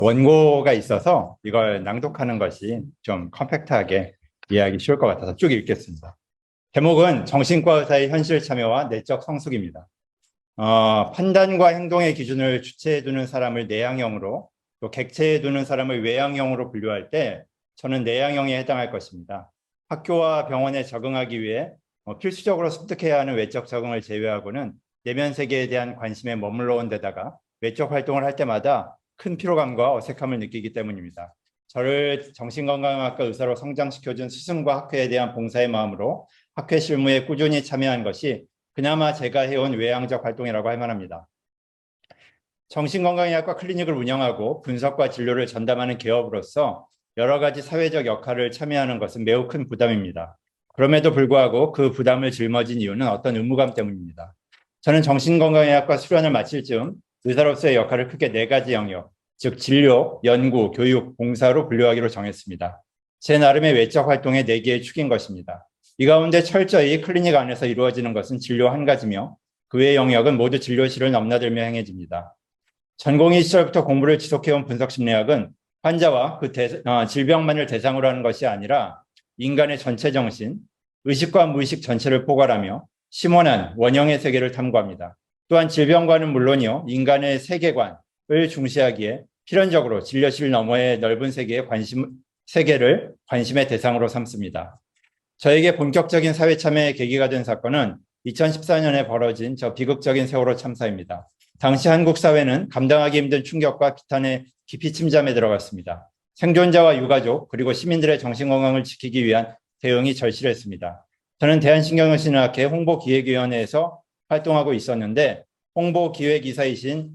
원고가 있어서 이걸 낭독하는 것이 좀 컴팩트하게 이해하기 쉬울 것 같아서 쭉 읽겠습니다. 제목은 정신과 의사의 현실 참여와 내적 성숙입니다. 판단과 행동의 기준을 주체에 두는 사람을 내향형으로, 또 객체에 두는 사람을 외향형으로 분류할 때 저는 내향형에 해당할 것입니다. 학교와 병원에 적응하기 위해 필수적으로 습득해야 하는 외적 적응을 제외하고는 내면 세계에 대한 관심에 머물러 온 데다가 외적 활동을 할 때마다 큰 피로감과 어색함을 느끼기 때문입니다. 저를 정신건강학과 의사로 성장시켜준 스승과 학회에 대한 봉사의 마음으로 학회 실무에 꾸준히 참여한 것이 그나마 제가 해온 외향적 활동이라고 할 만합니다. 정신건강의학과 클리닉을 운영하고 분석과 진료를 전담하는 기업으로서 여러 가지 사회적 역할을 참여하는 것은 매우 큰 부담입니다. 그럼에도 불구하고 그 부담을 짊어진 이유는 어떤 의무감 때문입니다. 저는 정신건강의학과 수련을 마칠 즈음 의사로서의 역할을 크게 4가지 영역, 즉 진료, 연구, 교육, 봉사로 분류하기로 정했습니다. 제 나름의 외적 활동의 4개의 축인 것입니다. 이 가운데 철저히 클리닉 안에서 이루어지는 것은 진료 한 가지며 그 외의 영역은 모두 진료실을 넘나들며 행해집니다. 전공의 시절부터 공부를 지속해온 분석심리학은 환자와 그 질병만을 대상으로 하는 것이 아니라 인간의 전체 정신, 의식과 무의식 전체를 포괄하며 심원한 원형의 세계를 탐구합니다. 또한 질병과는 물론이요, 인간의 세계관을 중시하기에 필연적으로 진료실 너머의 넓은 세계를 관심의 대상으로 삼습니다. 저에게 본격적인 사회 참여의 계기가 된 사건은 2014년에 벌어진 저 비극적인 세월호 참사입니다. 당시 한국 사회는 감당하기 힘든 충격과 비탄에 깊이 침잠에 들어갔습니다. 생존자와 유가족 그리고 시민들의 정신건강을 지키기 위한 대응이 절실했습니다. 저는 대한신경정신의학회 홍보기획위원회에서 활동하고 있었는데 홍보기획이사이신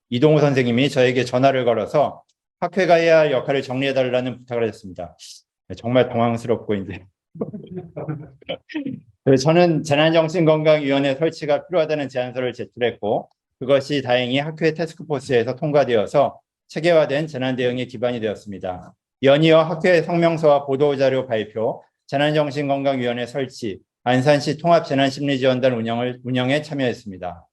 이동호 선생님이 저에게 전화를 걸어서 학회가 해야 할 역할을 정리해달라는 부탁을 했습니다. 정말 당황스럽고 이제 저는 재난정신건강위원회 설치가 필요하다는 제안서를 제출했고 그것이 다행히 학회 태스크포스에서 통과되어서 체계화된 재난대응의 기반이 되었습니다. 연이어 학회 성명서와 보도자료 발표, 재난정신건강위원회 설치, 안산시 통합재난심리지원단 운영에 참여했습니다.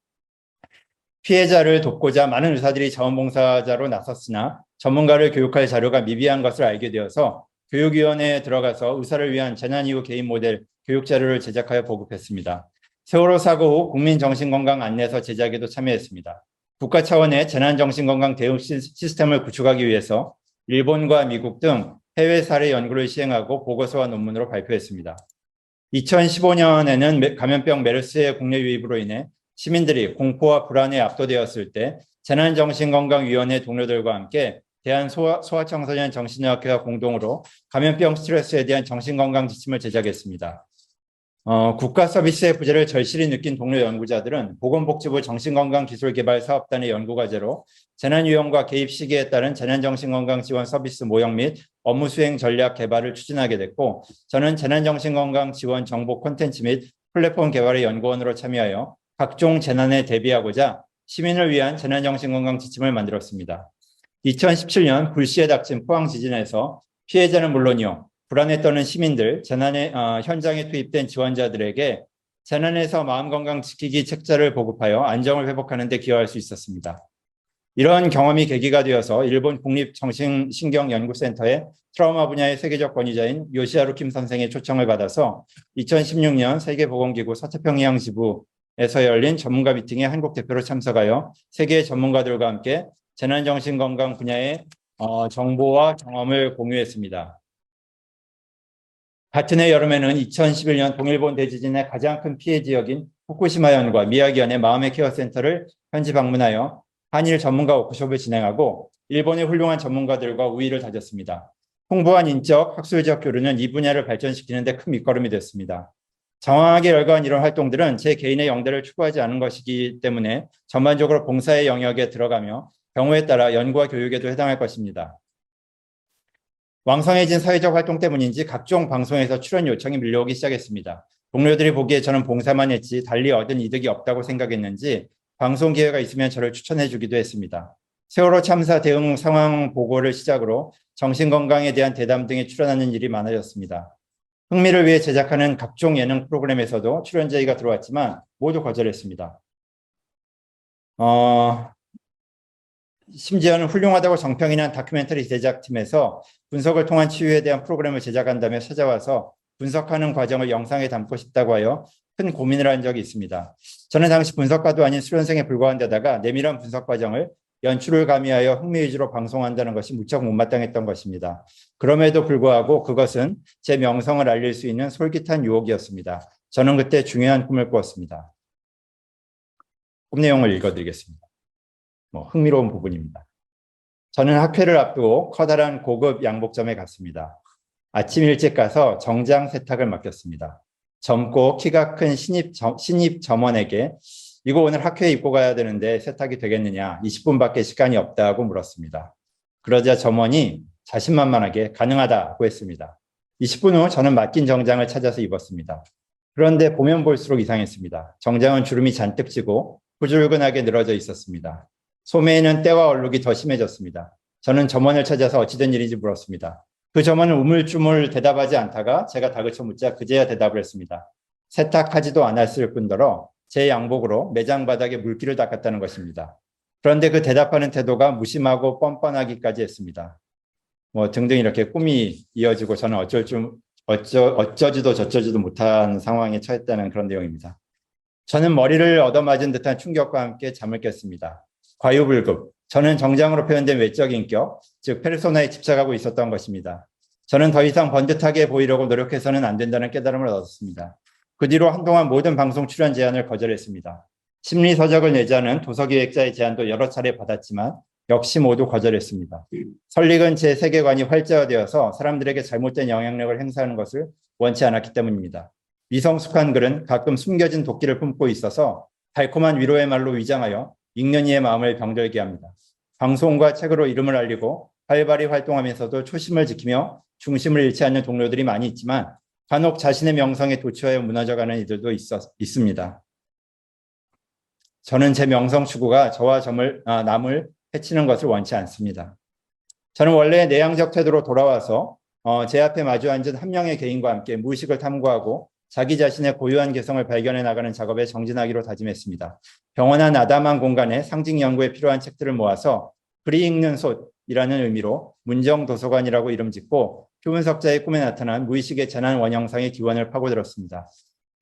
피해자를 돕고자 많은 의사들이 자원봉사자로 나섰으나 전문가를 교육할 자료가 미비한 것을 알게 되어서 교육위원회에 들어가서 의사를 위한 재난 이후 개인 모델 교육 자료를 제작하여 보급했습니다. 세월호 사고 후 국민정신건강 안내서 제작에도 참여했습니다. 국가 차원의 재난정신건강 대응 시스템을 구축하기 위해서 일본과 미국 등 해외 사례 연구를 시행하고 보고서와 논문으로 발표했습니다. 2015년에는 감염병 메르스의 국내 유입으로 인해 시민들이 공포와 불안에 압도되었을 때 재난정신건강위원회 동료들과 함께 대한소아청소년 정신의학회와 공동으로 감염병 스트레스에 대한 정신건강 지침을 제작했습니다. 국가 서비스의 부재를 절실히 느낀 동료 연구자들은 보건복지부 정신건강기술개발사업단의 연구과제로 재난유형과 개입 시기에 따른 재난정신건강 지원 서비스 모형 및 업무 수행 전략 개발을 추진하게 됐고 저는 재난정신건강 지원 정보 콘텐츠 및 플랫폼 개발의 연구원으로 참여하여 각종 재난에 대비하고자 시민을 위한 재난정신건강 지침을 만들었습니다. 2017년 불시에 닥친 포항 지진에서 피해자는 물론이요, 불안에 떠는 시민들, 재난의 현장에 투입된 지원자들에게 재난에서 마음건강 지키기 책자를 보급하여 안정을 회복하는 데 기여할 수 있었습니다. 이런 경험이 계기가 되어서 일본 국립정신신경연구센터의 트라우마 분야의 세계적 권위자인 요시하루 킴 선생의 초청을 받아서 2016년 세계보건기구 서태평양 지부에서 열린 전문가 미팅에 한국 대표로 참석하여 세계 전문가들과 함께 재난정신건강 분야의 정보와 경험을 공유했습니다. 같은 해 여름에는 2011년 동일본 대지진의 가장 큰 피해 지역인 후쿠시마현과 미야기현의 마음의 케어 센터를 현지 방문하여 한일 전문가 워크숍을 진행하고 일본의 훌륭한 전문가들과 우위를 다졌습니다. 풍부한 인적, 학술적 교류는 이 분야를 발전시키는 데 큰 밑거름이 됐습니다. 장황하게 열거한 이런 활동들은 제 개인의 영대를 추구하지 않은 것이기 때문에 전반적으로 봉사의 영역에 들어가며 경우에 따라 연구와 교육에도 해당할 것입니다. 왕성해진 사회적 활동 때문인지 각종 방송에서 출연 요청이 밀려오기 시작했습니다. 동료들이 보기에 저는 봉사만 했지 달리 얻은 이득이 없다고 생각했는지 방송 기회가 있으면 저를 추천해 주기도 했습니다. 세월호 참사 대응 상황 보고를 시작으로 정신건강에 대한 대담 등에 출연하는 일이 많아졌습니다. 흥미를 위해 제작하는 각종 예능 프로그램에서도 출연 제의가 들어왔지만 모두 거절했습니다. 심지어는 훌륭하다고 정평이 난 다큐멘터리 제작팀에서 분석을 통한 치유에 대한 프로그램을 제작한다며 찾아와서 분석하는 과정을 영상에 담고 싶다고 하여 큰 고민을 한 적이 있습니다. 저는 당시 분석가도 아닌 수련생에 불과한 데다가 내밀한 분석 과정을 연출을 가미하여 흥미 위주로 방송한다는 것이 무척 못마땅했던 것입니다. 그럼에도 불구하고 그것은 제 명성을 알릴 수 있는 솔깃한 유혹이었습니다. 저는 그때 중요한 꿈을 꾸었습니다. 꿈 내용을 읽어드리겠습니다. 흥미로운 부분입니다. 저는 학회를 앞두고 커다란 고급 양복점에 갔습니다. 아침 일찍 가서 정장 세탁을 맡겼습니다. 젊고 키가 큰 신입 점원에게 이거 오늘 학회에 입고 가야 되는데 세탁이 되겠느냐? 20분밖에 시간이 없다고 물었습니다. 그러자 점원이 자신만만하게 가능하다고 했습니다. 20분 후 저는 맡긴 정장을 찾아서 입었습니다. 그런데 보면 볼수록 이상했습니다. 정장은 주름이 잔뜩 지고 후줄근하게 늘어져 있었습니다. 소매에는 때와 얼룩이 더 심해졌습니다. 저는 점원을 찾아서 어찌된 일인지 물었습니다. 그 점원은 우물쭈물 대답하지 않다가 제가 다그쳐 묻자 그제야 대답을 했습니다. 세탁하지도 않았을 뿐더러 제 양복으로 매장 바닥에 물기를 닦았다는 것입니다. 그런데 그 대답하는 태도가 무심하고 뻔뻔하기까지 했습니다. 등등 이렇게 꿈이 이어지고 저는 어쩌지도 저쩌지도 못한 상황에 처했다는 그런 내용입니다. 저는 머리를 얻어맞은 듯한 충격과 함께 잠을 깼습니다. 과유불급, 저는 정장으로 표현된 외적 인격, 즉 페르소나에 집착하고 있었던 것입니다. 저는 더 이상 번듯하게 보이려고 노력해서는 안 된다는 깨달음을 얻었습니다. 그 뒤로 한동안 모든 방송 출연 제안을 거절했습니다. 심리서적을 내자는 도서기획자의 제안도 여러 차례 받았지만 역시 모두 거절했습니다. 설익은 제 세계관이 활자화되어서 사람들에게 잘못된 영향력을 행사하는 것을 원치 않았기 때문입니다. 미성숙한 글은 가끔 숨겨진 도끼를 품고 있어서 달콤한 위로의 말로 위장하여 읽는 이의 마음을 병들게 합니다. 방송과 책으로 이름을 알리고 활발히 활동하면서도 초심을 지키며 중심을 잃지 않는 동료들이 많이 있지만 간혹 자신의 명성에 도취하여 무너져가는 이들도 있습니다. 저는 제 명성 추구가 저와 남을 해치는 것을 원치 않습니다. 저는 원래 내향적 태도로 돌아와서 제 앞에 마주 앉은 한 명의 개인과 함께 무의식을 탐구하고 자기 자신의 고유한 개성을 발견해 나가는 작업에 정진하기로 다짐했습니다. 병원한 아담한 공간에 상징 연구에 필요한 책들을 모아서 글이 읽는 솥이라는 의미로 문정도서관이라고 이름 짓고 표분석자의 꿈에 나타난 무의식의 재난 원형상의 기원을 파고들었습니다.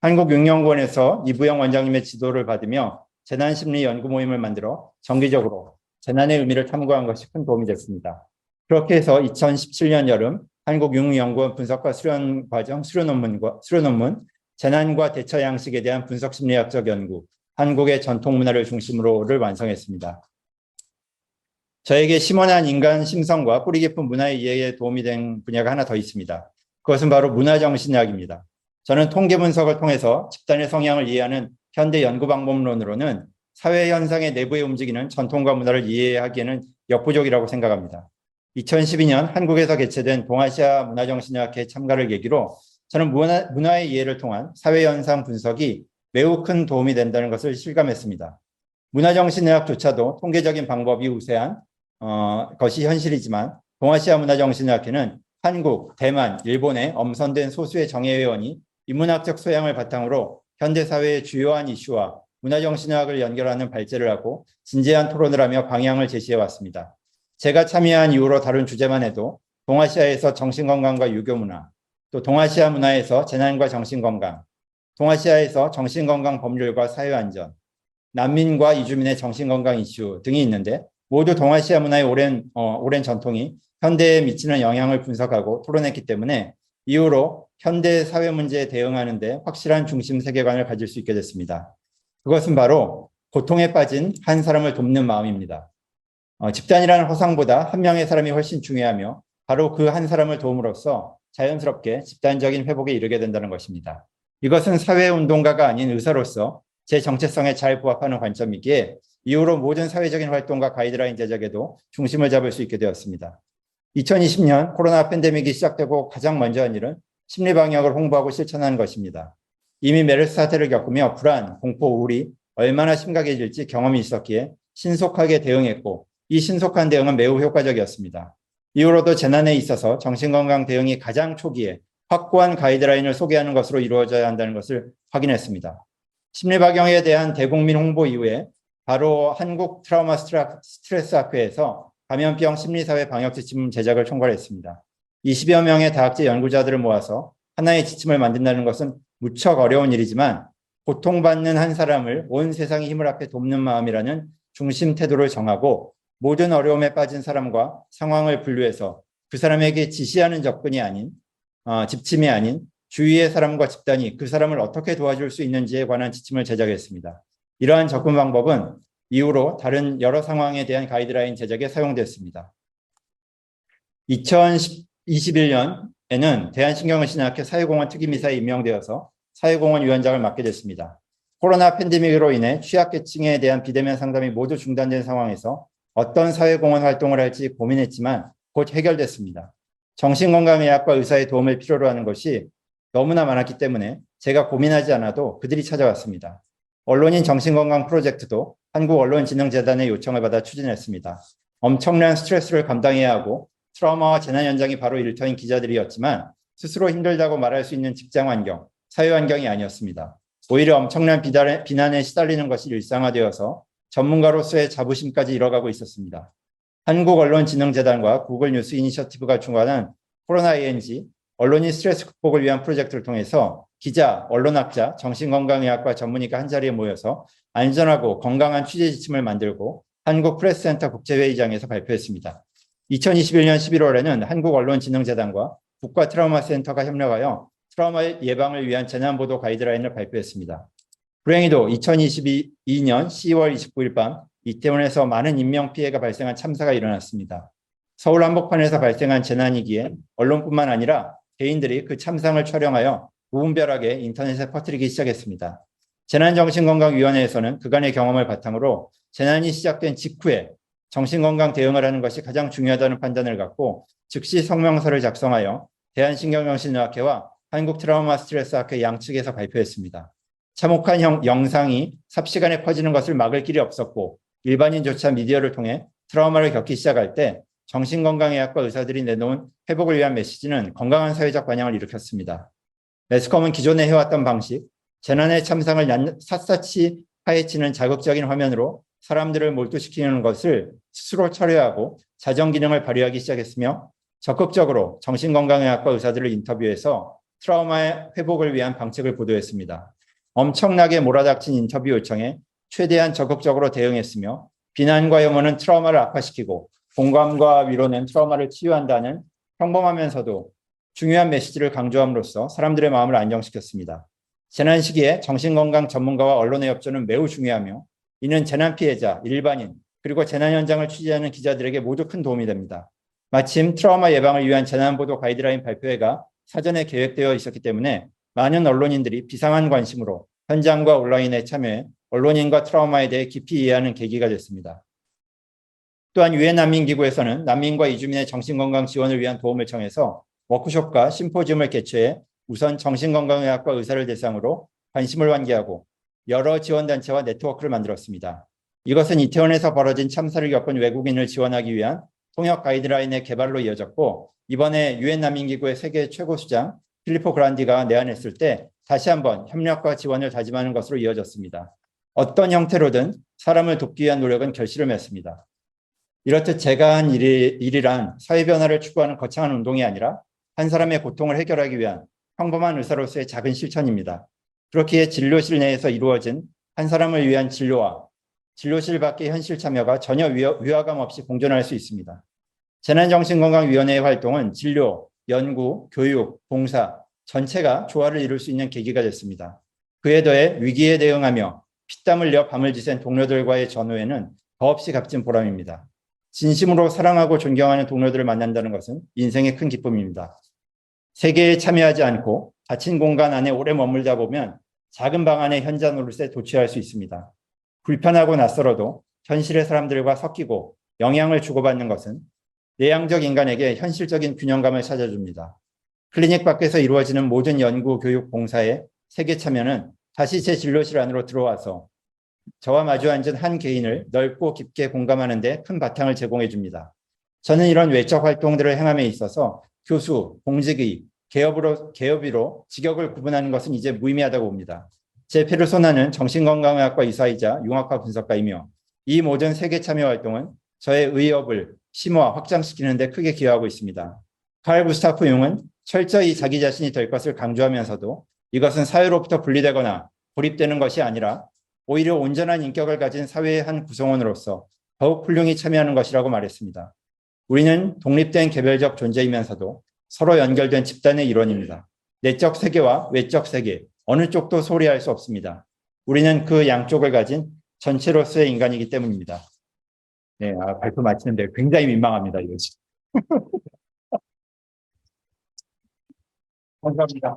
한국육연구원에서 이부영 원장님의 지도를 받으며 재난심리 연구 모임을 만들어 정기적으로 재난의 의미를 탐구한 것이 큰 도움이 됐습니다. 그렇게 해서 2017년 여름 한국육연구원 분석과 수련 과정 수료 논문 재난과 대처 양식에 대한 분석 심리학적 연구 한국의 전통 문화를 중심으로를 완성했습니다. 저에게 심원한 인간 심성과 뿌리 깊은 문화의 이해에 도움이 된 분야가 하나 더 있습니다. 그것은 바로 문화정신학입니다. 저는 통계 분석을 통해서 집단의 성향을 이해하는 현대 연구 방법론으로는 사회 현상의 내부에 움직이는 전통과 문화를 이해하기에는 역부족이라고 생각합니다. 2012년 한국에서 개최된 동아시아 문화정신학회 참가를 계기로 저는 문화의 이해를 통한 사회 현상 분석이 매우 큰 도움이 된다는 것을 실감했습니다. 문화정신의학조차도 통계적인 방법이 우세한 것이 현실이지만 동아시아 문화정신의학회는 한국, 대만, 일본의 엄선된 소수의 정예회원이 인문학적 소양을 바탕으로 현대사회의 주요한 이슈와 문화정신의학을 연결하는 발제를 하고 진지한 토론을 하며 방향을 제시해왔습니다. 제가 참여한 이후로 다룬 주제만 해도 동아시아에서 정신건강과 유교문화, 또 동아시아 문화에서 재난과 정신건강, 동아시아에서 정신건강 법률과 사회안전, 난민과 이주민의 정신건강 이슈 등이 있는데 모두 동아시아 문화의 오랜 전통이 현대에 미치는 영향을 분석하고 토론했기 때문에 이후로 현대 사회 문제에 대응하는 데 확실한 중심 세계관을 가질 수 있게 됐습니다. 그것은 바로 고통에 빠진 한 사람을 돕는 마음입니다. 집단이라는 허상보다 한 명의 사람이 훨씬 중요하며 바로 그 한 사람을 도움으로써 자연스럽게 집단적인 회복에 이르게 된다는 것입니다. 이것은 사회운동가가 아닌 의사로서 제 정체성에 잘 부합하는 관점이기에 이후로 모든 사회적인 활동과 가이드라인 제작에도 중심을 잡을 수 있게 되었습니다. 2020년 코로나 팬데믹이 시작되고 가장 먼저 한 일은 심리방역을 홍보하고 실천하는 것입니다. 이미 메르스 사태를 겪으며 불안, 공포, 우울이 얼마나 심각해질지 경험이 있었기에 신속하게 대응했고 이 신속한 대응은 매우 효과적이었습니다. 이후로도 재난에 있어서 정신건강 대응이 가장 초기에 확고한 가이드라인을 소개하는 것으로 이루어져야 한다는 것을 확인했습니다. 심리박영에 대한 대국민 홍보 이후에 바로 한국 트라우마 스트레스 학회에서 감염병 심리사회 방역 지침 제작을 총괄했습니다. 20여 명의 다학제 연구자들을 모아서 하나의 지침을 만든다는 것은 무척 어려운 일이지만 고통받는 한 사람을 온 세상의 힘을 합해 돕는 마음이라는 중심 태도를 정하고 모든 어려움에 빠진 사람과 상황을 분류해서 그 사람에게 지시하는 접근이 아닌 지침이 아닌 주위의 사람과 집단이 그 사람을 어떻게 도와줄 수 있는지에 관한 지침을 제작했습니다. 이러한 접근 방법은 이후로 다른 여러 상황에 대한 가이드라인 제작에 사용됐습니다. 2021년에는 대한신경의식의학회 사회공헌 특임이사에 임명되어서 사회공헌 위원장을 맡게 됐습니다. 코로나 팬데믹으로 인해 취약계층에 대한 비대면 상담이 모두 중단된 상황에서 어떤 사회공헌 활동을 할지 고민했지만 곧 해결됐습니다. 정신건강의학과 의사의 도움을 필요로 하는 것이 너무나 많았기 때문에 제가 고민하지 않아도 그들이 찾아왔습니다. 언론인 정신건강 프로젝트도 한국언론진흥재단의 요청을 받아 추진했습니다. 엄청난 스트레스를 감당해야 하고 트라우마와 재난 현장이 바로 일터인 기자들이었지만 스스로 힘들다고 말할 수 있는 직장 환경, 사회 환경이 아니었습니다. 오히려 엄청난 비난에 시달리는 것이 일상화되어서 전문가로서의 자부심까지 잃어가고 있었습니다. 한국언론진흥재단과 구글 뉴스 이니셔티브가 주관한 코로나 ANG, 언론인 스트레스 극복을 위한 프로젝트를 통해서 기자, 언론학자, 정신건강의학과 전문의가 한자리에 모여서 안전하고 건강한 취재 지침을 만들고 한국프레스센터 국제회의장에서 발표했습니다. 2021년 11월에는 한국언론진흥재단과 국가트라우마센터가 협력하여 트라우마 예방을 위한 재난보도 가이드라인을 발표했습니다. 불행히도 2022년 10월 29일 밤 이태원에서 많은 인명피해가 발생한 참사가 일어났습니다. 서울 한복판에서 발생한 재난이기에 언론뿐만 아니라 개인들이 그 참상을 촬영하여 무분별하게 인터넷에 퍼뜨리기 시작했습니다. 재난정신건강위원회에서는 그간의 경험을 바탕으로 재난이 시작된 직후에 정신건강 대응을 하는 것이 가장 중요하다는 판단을 갖고 즉시 성명서를 작성하여 대한신경정신의학회와 한국트라우마스트레스학회 양측에서 발표했습니다. 참혹한 영상이 삽시간에 퍼지는 것을 막을 길이 없었고 일반인조차 미디어를 통해 트라우마를 겪기 시작할 때 정신건강의학과 의사들이 내놓은 회복을 위한 메시지는 건강한 사회적 반향을 일으켰습니다. 매스컴은 기존에 해왔던 방식, 재난의 참상을 샅샅이 파헤치는 자극적인 화면으로 사람들을 몰두시키는 것을 스스로 철회하고 자정기능을 발휘하기 시작했으며 적극적으로 정신건강의학과 의사들을 인터뷰해서 트라우마의 회복을 위한 방책을 보도했습니다. 엄청나게 몰아닥친 인터뷰 요청에 최대한 적극적으로 대응했으며 비난과 혐오는 트라우마를 악화시키고 공감과 위로는 트라우마를 치유한다는 평범하면서도 중요한 메시지를 강조함으로써 사람들의 마음을 안정시켰습니다. 재난 시기에 정신건강 전문가와 언론의 협조는 매우 중요하며 이는 재난 피해자, 일반인, 그리고 재난 현장을 취재하는 기자들에게 모두 큰 도움이 됩니다. 마침 트라우마 예방을 위한 재난보도 가이드라인 발표회가 사전에 계획되어 있었기 때문에 많은 언론인들이 비상한 관심으로 현장과 온라인에 참여해 언론인과 트라우마에 대해 깊이 이해하는 계기가 됐습니다. 또한 유엔 난민기구에서는 난민과 이주민의 정신건강 지원을 위한 도움을 청해서 워크숍과 심포지움을 개최해 우선 정신건강의학과 의사를 대상으로 관심을 환기하고 여러 지원단체와 네트워크를 만들었습니다. 이것은 이태원에서 벌어진 참사를 겪은 외국인을 지원하기 위한 통역 가이드라인의 개발로 이어졌고 이번에 유엔 난민기구의 세계 최고 수장 필리포 그란디가 내한했을 때 다시 한번 협력과 지원을 다짐하는 것으로 이어졌습니다. 어떤 형태로든 사람을 돕기 위한 노력은 결실을 맺습니다. 이렇듯 제가 한 일이란 사회 변화를 추구하는 거창한 운동이 아니라 한 사람의 고통을 해결하기 위한 평범한 의사로서의 작은 실천입니다. 그렇기에 진료실 내에서 이루어진 한 사람을 위한 진료와 진료실 밖의 현실 참여가 전혀 위화감 없이 공존할 수 있습니다. 재난정신건강위원회의 활동은 진료, 연구, 교육, 봉사 전체가 조화를 이룰 수 있는 계기가 됐습니다. 그에 더해 위기에 대응하며 피땀 흘려 밤을 지샌 동료들과의 전후에는 더없이 값진 보람입니다. 진심으로 사랑하고 존경하는 동료들을 만난다는 것은 인생의 큰 기쁨입니다. 세계에 참여하지 않고 닫힌 공간 안에 오래 머물다 보면 작은 방 안의 현자 노릇에 도취할 수 있습니다. 불편하고 낯설어도 현실의 사람들과 섞이고 영향을 주고받는 것은 내향적 인간에게 현실적인 균형감을 찾아줍니다. 클리닉 밖에서 이루어지는 모든 연구, 교육, 봉사에 세계 참여는 다시 제 진료실 안으로 들어와서 저와 마주 앉은 한 개인을 넓고 깊게 공감하는 데 큰 바탕을 제공해 줍니다. 저는 이런 외적 활동들을 행함에 있어서 교수, 공직의, 개업이로 직역을 구분하는 것은 이제 무의미하다고 봅니다. 제 페르소나는 정신건강의학과 의사이자 융합화 분석가이며 이 모든 세계 참여 활동은 저의 의업을 심화, 확장시키는 데 크게 기여하고 있습니다. 칼 구스타프 융은 철저히 자기 자신이 될 것을 강조하면서도 이것은 사회로부터 분리되거나 고립되는 것이 아니라 오히려 온전한 인격을 가진 사회의 한 구성원으로서 더욱 훌륭히 참여하는 것이라고 말했습니다. 우리는 독립된 개별적 존재이면서도 서로 연결된 집단의 일원입니다. 내적 세계와 외적 세계, 어느 쪽도 소홀히할 수 없습니다. 우리는 그 양쪽을 가진 전체로서의 인간이기 때문입니다. 네, 발표 마치는데 굉장히 민망합니다, 이거 지금. 감사합니다.